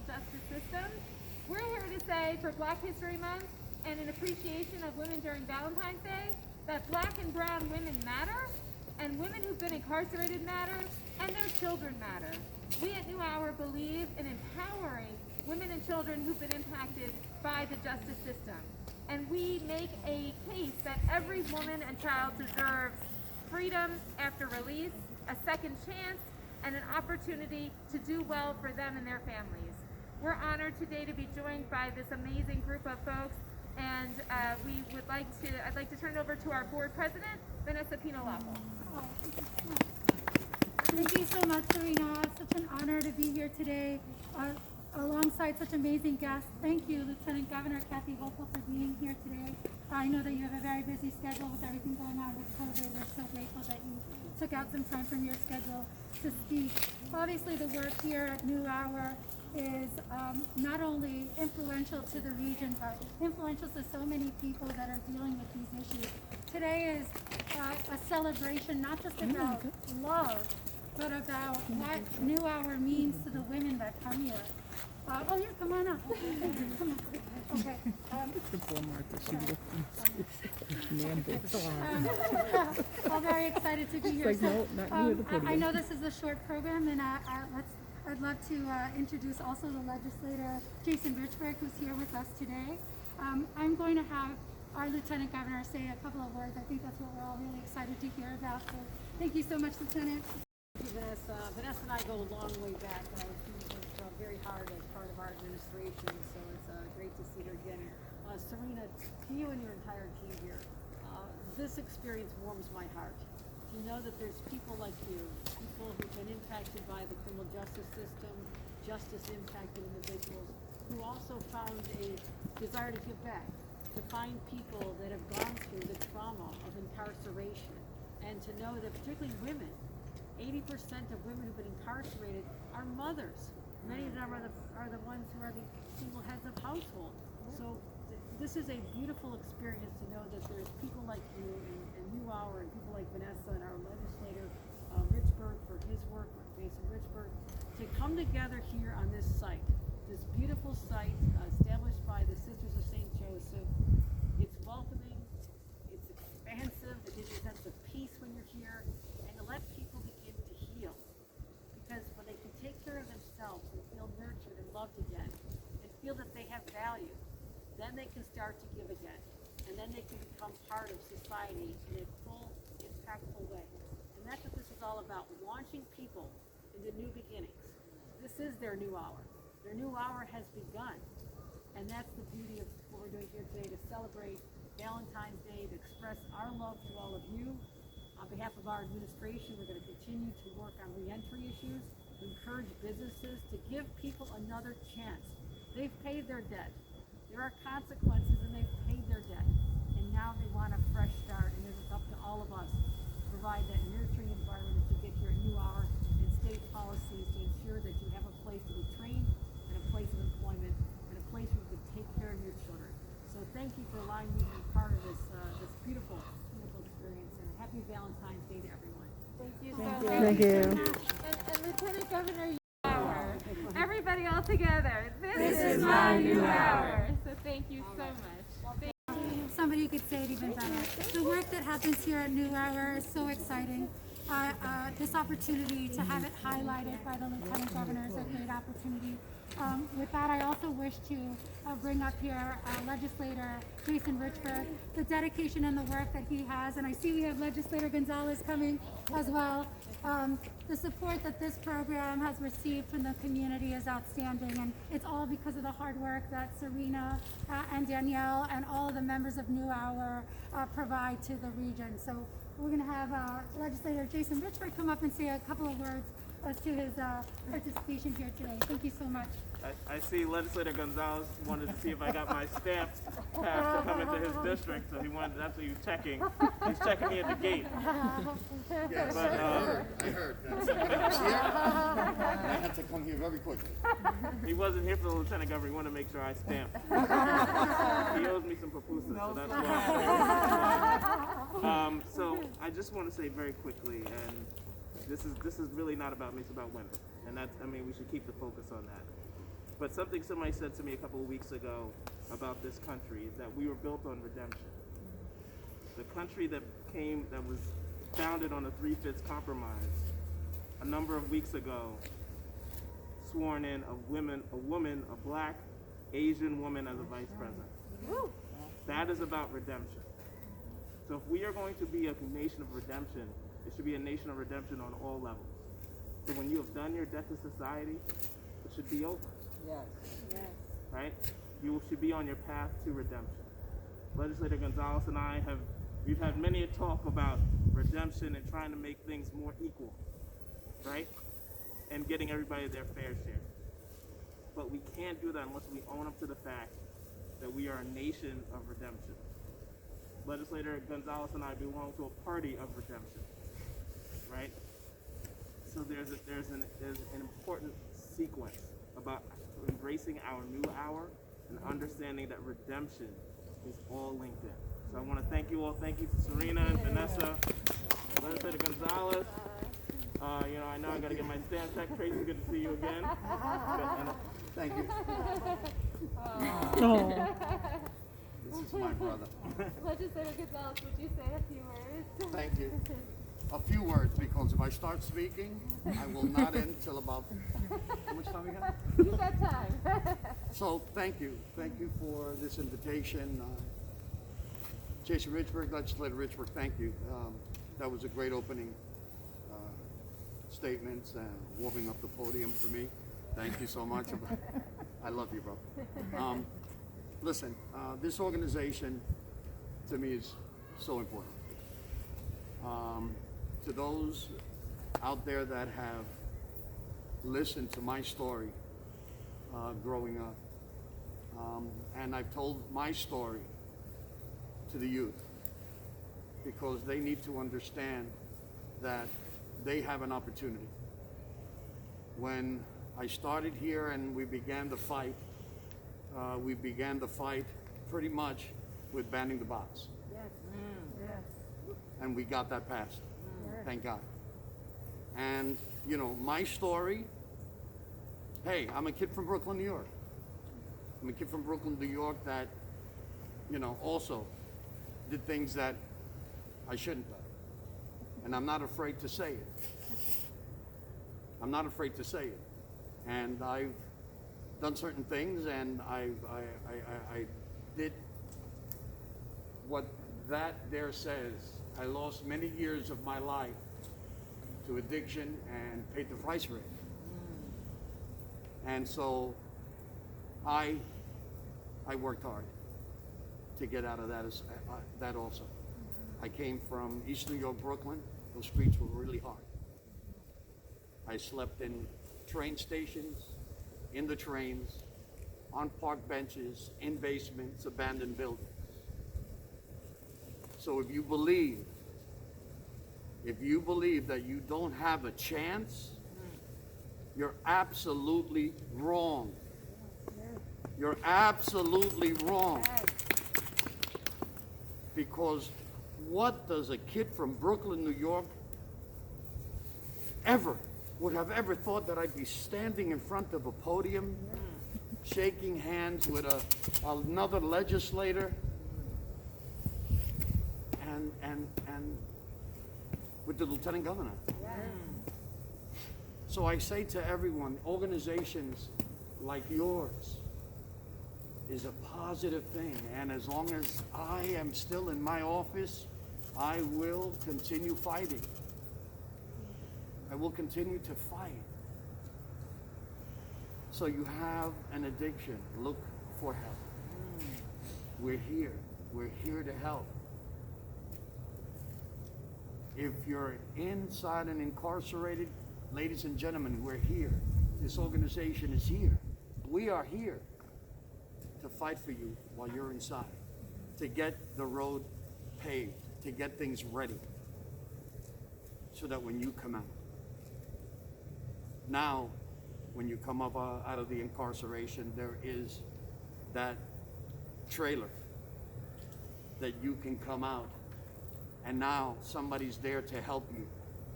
justice system. We're here to say for Black History Month and in appreciation of women during Valentine's Day that Black and brown women matter, and women who've been incarcerated matter, and their children matter. We at New Hour believe in empowering women and children who've been impacted by the justice system. And we make a case that every woman and child deserves freedom after release, a second chance, and an opportunity to do well for them and their families. We're honored today to be joined by this amazing group of folks, and I'd like to turn it over to our board president, Vanessa Pino-Lapo. Thank you so much, Serena. It's such an honor to be here today alongside such amazing guests. Thank you, Lieutenant Governor Kathy Hochul, for being here today. I know that you have a very busy schedule with everything going on with COVID. We're so grateful that you took out some time from your schedule to speak. Obviously, the work here at New Hour is not only influential to the region, but influential to so many people that are dealing with these issues. Today is a celebration not just about love, but about what New Hour means to the women that come here. Oh, yeah, come on up. Come on. Okay. I'm very excited to be here. So, I know this is a short program, and I'd love to introduce also the legislator, Jason Richburg, who's here with us today. I'm going to have our Lieutenant Governor say a couple of words. I think that's what we're all really excited to hear about. So thank you so much, Lieutenant. Thank you, Vanessa. Vanessa and I go a long way back. She worked very hard as part of our administration, so it's great to see her again. Serena, to you and your entire team here, this experience warms my heart. To know that there's people like you, people who've been impacted by the criminal justice system, justice-impacted individuals, who also found a desire to give back, to find people that have gone through the trauma of incarceration, and to know that particularly women, 80% of women who've been incarcerated are mothers. Many of them are the ones who are the single heads of household. So this is a beautiful experience to know that there's people like you and New Hour and people like Vanessa and our legislator, Richburg, for his work, Jason Richburg, to come together here on this site, this beautiful site established by the Sisters of St. Joseph. It's welcoming, it's expansive, it gives you a sense of peace when you're here, and to let people begin to heal. Because when they can take care of themselves and feel nurtured and loved again, and feel that they have value, then they can start to give again. And then they can become part of society in a full, impactful way. And that's what this is all about, launching people into new beginnings. This is their new hour. Their new hour has begun. And that's the beauty of what we're doing here today, to celebrate Valentine's Day, to express our love to all of you. On behalf of our administration, we're going to continue to work on reentry issues, to encourage businesses to give people another chance. They've paid their debt. There are consequences, and they've paid their debt. And now they want a fresh start, and it's up to all of us to provide that nurturing environment that you get here at New Hour, and state policies to ensure that you have a place to be trained, and a place of employment, and a place where you can take care of your children. So thank you for allowing me to be part of this beautiful, beautiful experience, and happy Valentine's Day to everyone. Thank you so much. Thank you. And Lieutenant Governor, Hour. Everybody all together. This is my New Hour. So thank you so much. Somebody could say it even better. The work that happens here at New Hour is so exciting. This opportunity to have it highlighted by the Lieutenant Governor is a great opportunity. With that, I also wish to bring up here legislator Jason Richburg, the dedication and the work that he has, and I see we have legislator Gonzalez coming as well. The support that this program has received from the community is outstanding, and it's all because of the hard work that Serena and Danielle and all of the members of New Hour provide to the region. So we're going to have legislator Jason Richburg come up and say a couple of words as to his participation here today. Thank you so much. I see Legislator Gonzalez wanted to see if I got my stamp pass to come into his district, so that's what he was checking. He's checking me at the gate. Yes, But, I heard. I had to come here very quickly. He wasn't here for the Lieutenant Governor. He wanted to make sure I stamped. He owes me some pupusas, so that's why. So I just want to say very quickly, and this is really not about me, it's about women. And we should keep the focus on that. But something somebody said to me a couple of weeks ago about this country is that we were built on redemption. The country that was founded on the 3/5 compromise a number of weeks ago sworn in a black Asian woman as a vice president. Woo. That is about redemption. So if we are going to be a nation of redemption, it should be a nation of redemption on all levels. So when you have done your debt to society, it should be over. Yes. Right? You should be on your path to redemption. Legislator Gonzalez and I we've had many a talk about redemption and trying to make things more equal, right? And getting everybody their fair share. But we can't do that unless we own up to the fact that we are a nation of redemption. Legislator Gonzalez and I belong to a party of redemption, right? So there's an important sequence about embracing our new hour and understanding that redemption is all linked in. So I want to thank you all. Thank you to Serena and Vanessa, Legislator Gonzalez. I know I got to get my stamp check. Tracy, good to see you again. Thank you. This is my brother. Legislator Gonzalez, would you say a few words? Thank you. A few words, because if I start speaking, I will not end till about, how much time we got? You got time. So thank you for this invitation. Jason Richburg, Legislator Richburg, thank you. That was a great opening statements and warming up the podium for me. Thank you so much. I love you, bro. Listen, this organization to me is so important. To those out there that have listened to my story growing up, and I've told my story to the youth because they need to understand that they have an opportunity. When I started here and we began the fight pretty much with banning the bots. And we got that passed. Thank God. And, my story, hey, I'm a kid from Brooklyn, New York. I'm a kid from Brooklyn, New York that, also did things that I shouldn't have. And I'm not afraid to say it. I'm not afraid to say it. And I've done certain things, and I did what that there says. I lost many years of my life to addiction and paid the price for it. And so I worked hard to get out of that also. I came from East New York, Brooklyn. Those streets were really hard. I slept in train stations, in the trains, on park benches, in basements, abandoned buildings. So if you believe that you don't have a chance, you're absolutely wrong. You're absolutely wrong. Because what does a kid from Brooklyn, New York would have ever thought that I'd be standing in front of a podium, shaking hands with another legislator, and with the lieutenant governor. So I say to everyone, organizations like yours is a positive thing, and as long as I am still in my office, I will continue fighting. I will continue to fight. So you have an addiction, look for help. We're here to help. If you're inside and incarcerated, ladies and gentlemen, we're here. This organization is here. We are here to fight for you while you're inside, to get the road paved, to get things ready, so that when you come out, now, when you come up out of the incarceration, there is that trailer that you can come out, and now somebody's there to help you,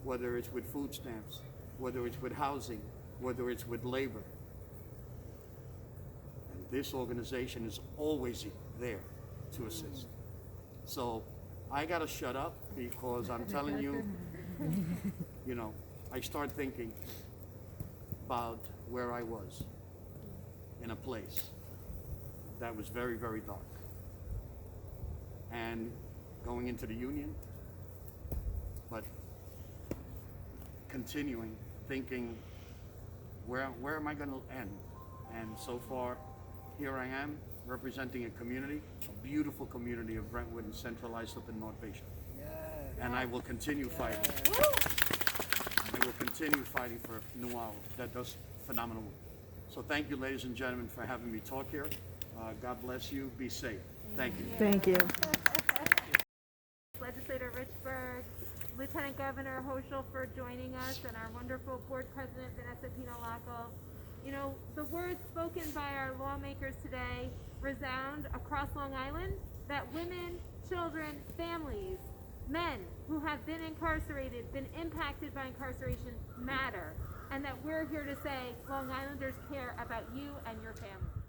whether it's with food stamps, whether it's with housing, whether it's with labor. this organization is always there to assist. So I gotta shut up because I'm telling you, you know, I start thinking about where I was in a place that was very, very dark. And going into the union, but continuing, thinking, where am I going to end? And so far, here I am, representing a community, a beautiful community of Brentwood and Central Islip and North Bayshore. And I will continue fighting. I will continue fighting for New Hour. That does phenomenal work. So thank you, ladies and gentlemen, for having me talk here. God bless you. Be safe. Thank you. Thank you. Legislator Richburg, Lieutenant Governor Hochul for joining us, and our wonderful board president, Vanessa Pino-Lacco. You know, the words spoken by our lawmakers today resound across Long Island that women, children, families, men who have been incarcerated, been impacted by incarceration matter, and that we're here to say Long Islanders care about you and your family.